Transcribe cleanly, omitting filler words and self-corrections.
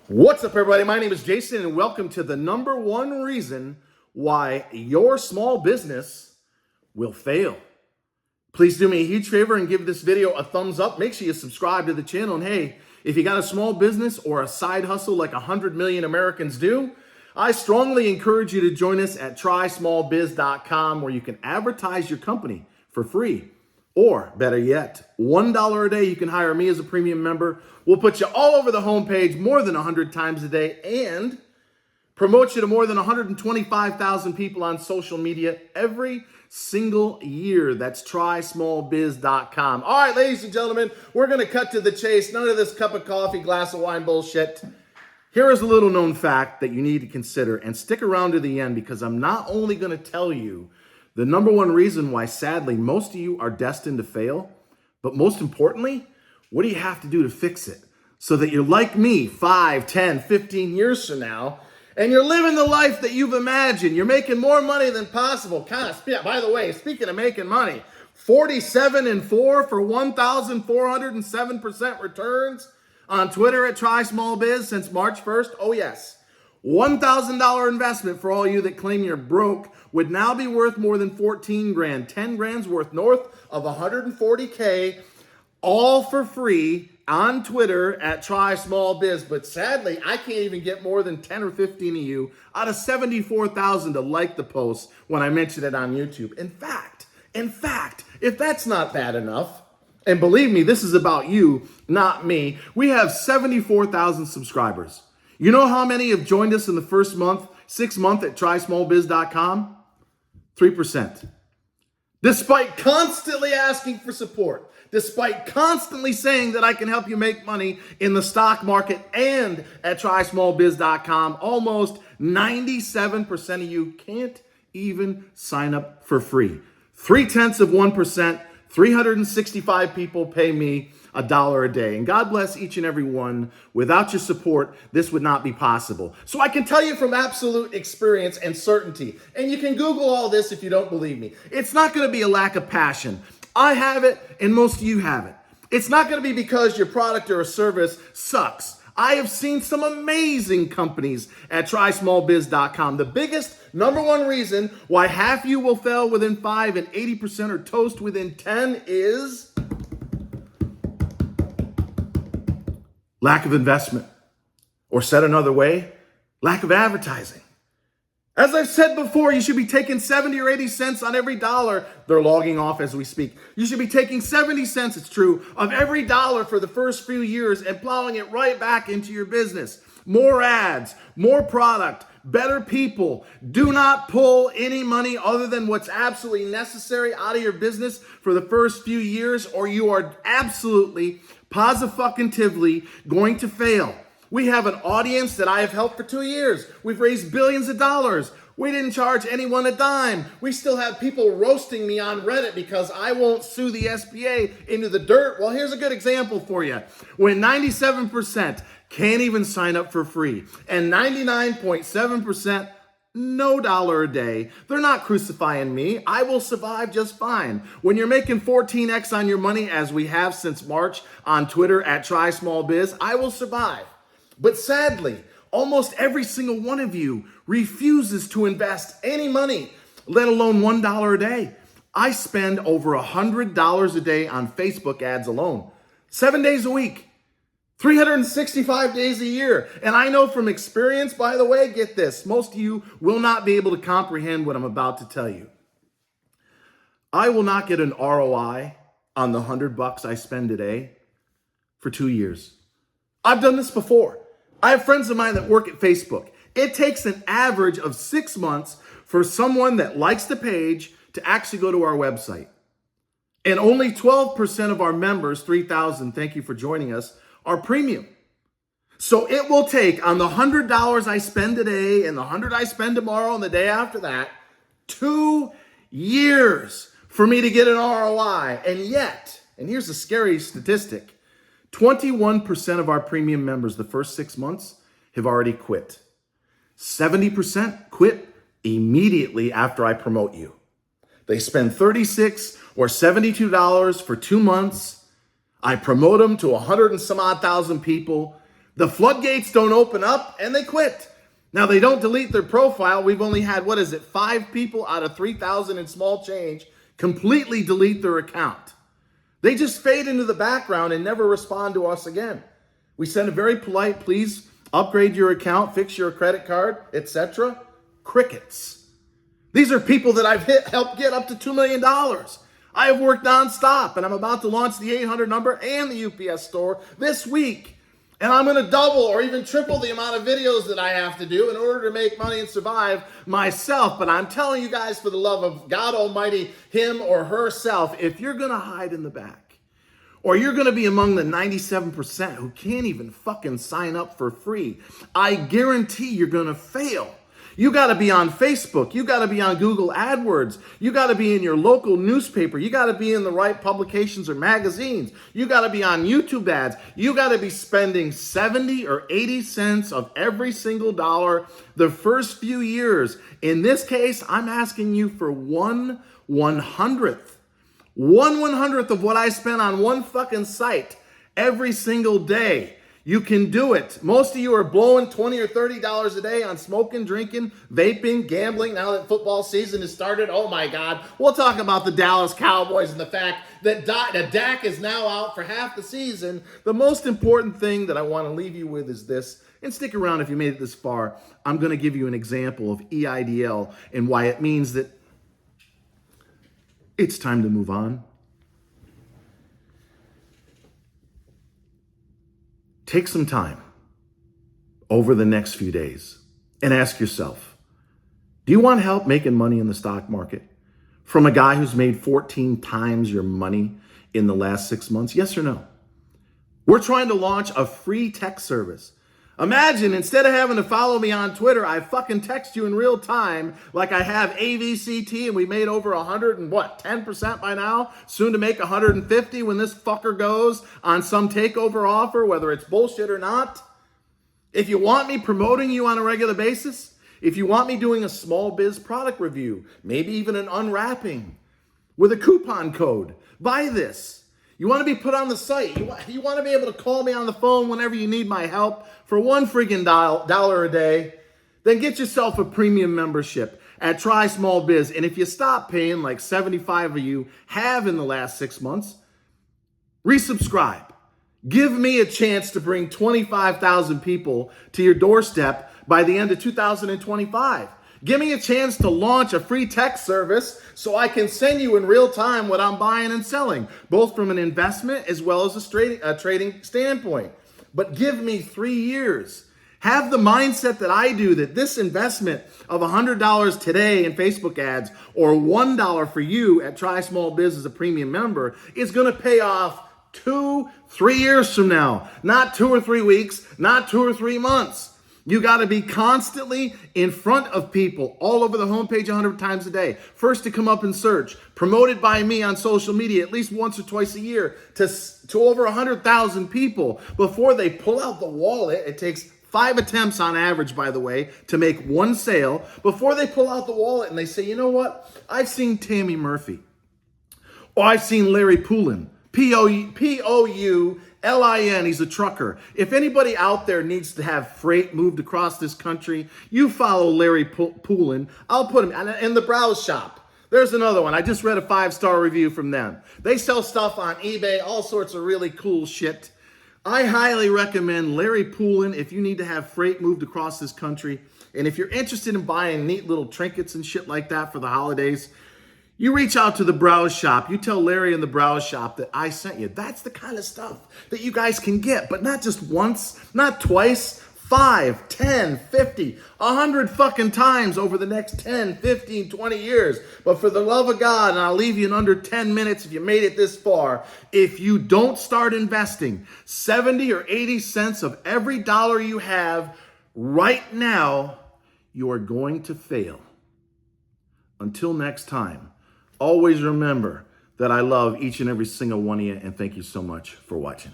What's up, everybody? My name is Jason, and welcome to the number one reason why your small business will fail. Please do me a huge favor and give this video a thumbs up. Make sure you subscribe to the channel. And hey, if you got a small business or a side hustle like 100 million Americans do, I strongly encourage you to join us at trysmallbiz.com, where you can advertise your company for free. Or better yet, $1 a day, you can hire me as a premium member. We'll put you all over the homepage more than 100 times a day and promote you to more than 125,000 people on social media every single year. That's trysmallbiz.com. All right, ladies and gentlemen, we're going to cut to the chase. None of this cup of coffee, glass of wine bullshit. Here is a little known fact that you need to consider, and stick around to the end, because I'm not only going to tell you the number one reason why, sadly, most of you are destined to fail, but most importantly, what do you have to do to fix it so that you're like me 5, 10, 15 years from now, and you're living the life that you've imagined. You're making more money than possible. By the way, speaking of making money, 47 and 4 for 1,407% returns on Twitter at TrySmallBiz since March 1st. Oh yes. $1,000 investment for all you that claim you're broke would now be worth more than 14 grand. 10 grand's worth north of 140K, all for free on Twitter at TrySmallBiz. But sadly, I can't even get more than 10 or 15 of you out of 74,000 to like the post when I mention it on YouTube. In fact, if that's not bad enough, and believe me, this is about you, not me, we have 74,000 subscribers. You know how many have joined us in the first month, 6 months at trysmallbiz.com? 3%. Despite constantly asking for support, despite constantly saying that I can help you make money in the stock market and at trysmallbiz.com, almost 97% of you can't even sign up for free. 0.3%, 365 people pay me $1 a day. And God bless each and every one. Without your support, this would not be possible. So I can tell you from absolute experience and certainty, and you can Google all this if you don't believe me, it's not going to be a lack of passion. I have it, and most of you have it. It's not going to be because your product or a service sucks. I have seen some amazing companies at trysmallbiz.com. The biggest number one reason why half you will fail within 5 and 80% are toast within 10 is lack of investment. Or said another way, lack of advertising. As I've said before, you should be taking 70 or 80 cents on every dollar. They're logging off as we speak. You should be taking 70 cents, it's true, of every dollar for the first few years and plowing it right back into your business. More ads, more product, better people. Do not pull any money other than what's absolutely necessary out of your business for the first few years, or you are absolutely, positively going to fail. We have an audience that I have helped for 2 years. We've raised billions of dollars. We didn't charge anyone a dime. We still have people roasting me on Reddit because I won't sue the SBA into the dirt. Well, here's a good example for you. When 97% can't even sign up for free and 99.7% no dollar a day, they're not crucifying me. I will survive just fine. When you're making 14x on your money, as we have since March on Twitter at TrySmallBiz, I will survive. But sadly, almost every single one of you refuses to invest any money, let alone $1 a day. I spend over $100 a day on Facebook ads alone, 7 days a week, 365 days a year. And I know from experience, by the way, get this, most of you will not be able to comprehend what I'm about to tell you. I will not get an ROI on the $100 I spend a day for 2 years. I've done this before. I have friends of mine that work at Facebook. It takes an average of 6 months for someone that likes the page to actually go to our website. And only 12% of our members, 3,000, thank you for joining us, are premium. So it will take, on the $100 I spend today and the $100 I spend tomorrow and the day after that, 2 years for me to get an ROI. And yet, and here's a scary statistic, 21% of our premium members the first 6 months have already quit. 70% quit immediately after I promote you. They spend $36 or $72 for 2 months. I promote them to 100 and some odd thousand people. The floodgates don't open up and they quit. Now, they don't delete their profile. We've only had, 5 people out of 3,000 and small change completely delete their account. They just fade into the background and never respond to us again. We send a very polite, please upgrade your account, fix your credit card, etc. Crickets. These are people that I've helped get up to $2 million. I have worked nonstop, and I'm about to launch the 800 number and the UPS store this week. And I'm going to double or even triple the amount of videos that I have to do in order to make money and survive myself. But I'm telling you guys, for the love of God Almighty, him or herself, if you're going to hide in the back, or you're going to be among the 97% who can't even fucking sign up for free, I guarantee you're going to fail. You got to be on Facebook. You got to be on Google AdWords. You got to be in your local newspaper. You got to be in the right publications or magazines. You got to be on YouTube ads. You got to be spending 70 or 80 cents of every single dollar the first few years. In this case, I'm asking you for 1/100th. 1/100th of what I spent on one fucking site every single day. You can do it. Most of you are blowing $20 or $30 a day on smoking, drinking, vaping, gambling. Now that football season has started, oh my God. We'll talk about the Dallas Cowboys and the fact that Dak is now out for half the season. The most important thing that I want to leave you with is this, and stick around if you made it this far. I'm going to give you an example of EIDL and why it means that it's time to move on. Take some time over the next few days and ask yourself, do you want help making money in the stock market from a guy who's made 14 times your money in the last 6 months? Yes or no? We're trying to launch a free text service. Imagine, instead of having to follow me on Twitter, I fucking text you in real time like I have AVCT, and we made over 10% by now, soon to make 150 when this fucker goes on some takeover offer, whether it's bullshit or not. If you want me promoting you on a regular basis, if you want me doing a small biz product review, maybe even an unwrapping with a coupon code, buy this. You want to be put on the site. You want to be able to call me on the phone whenever you need my help for $1 friggin' dollar a day. Then get yourself a premium membership at Try Small Biz. And if you stop paying like 75 of you have in the last 6 months, resubscribe. Give me a chance to bring 25,000 people to your doorstep by the end of 2025. Give me a chance to launch a free text service so I can send you in real time what I'm buying and selling, both from an investment as well as a trading standpoint. But give me 3 years. Have the mindset that I do, that this investment of $100 today in Facebook ads or $1 for you at Try Small Biz as a premium member is going to pay off 2-3 years from now. Not 2 or 3 weeks, not 2 or 3 months. You got to be constantly in front of people all over the homepage 100 times a day. First to come up in search, promoted by me on social media at least once or twice a year to over 100,000 people before they pull out the wallet. It takes 5 attempts on average, by the way, to make one sale before they pull out the wallet and they say, you know what? I've seen Tammy Murphy, or I've seen Larry Poulin, Poulin. He's a trucker. If anybody out there needs to have freight moved across this country, you follow Larry Poulin. I'll put him in the Browse Shop. There's another one. I just read a 5-star review from them. They sell stuff on eBay, all sorts of really cool shit. I highly recommend Larry Poulin if you need to have freight moved across this country. And if you're interested in buying neat little trinkets and shit like that for the holidays, you reach out to the Browse Shop. You tell Larry in the Browse Shop that I sent you. That's the kind of stuff that you guys can get, but not just once, not twice, 5, 10, 50, 100 fucking times over the next 10, 15, 20 years. But for the love of God, and I'll leave you in under 10 minutes if you made it this far, if you don't start investing 70 or 80 cents of every dollar you have right now, you are going to fail. Until next time, always remember that I love each and every single one of you, and thank you so much for watching.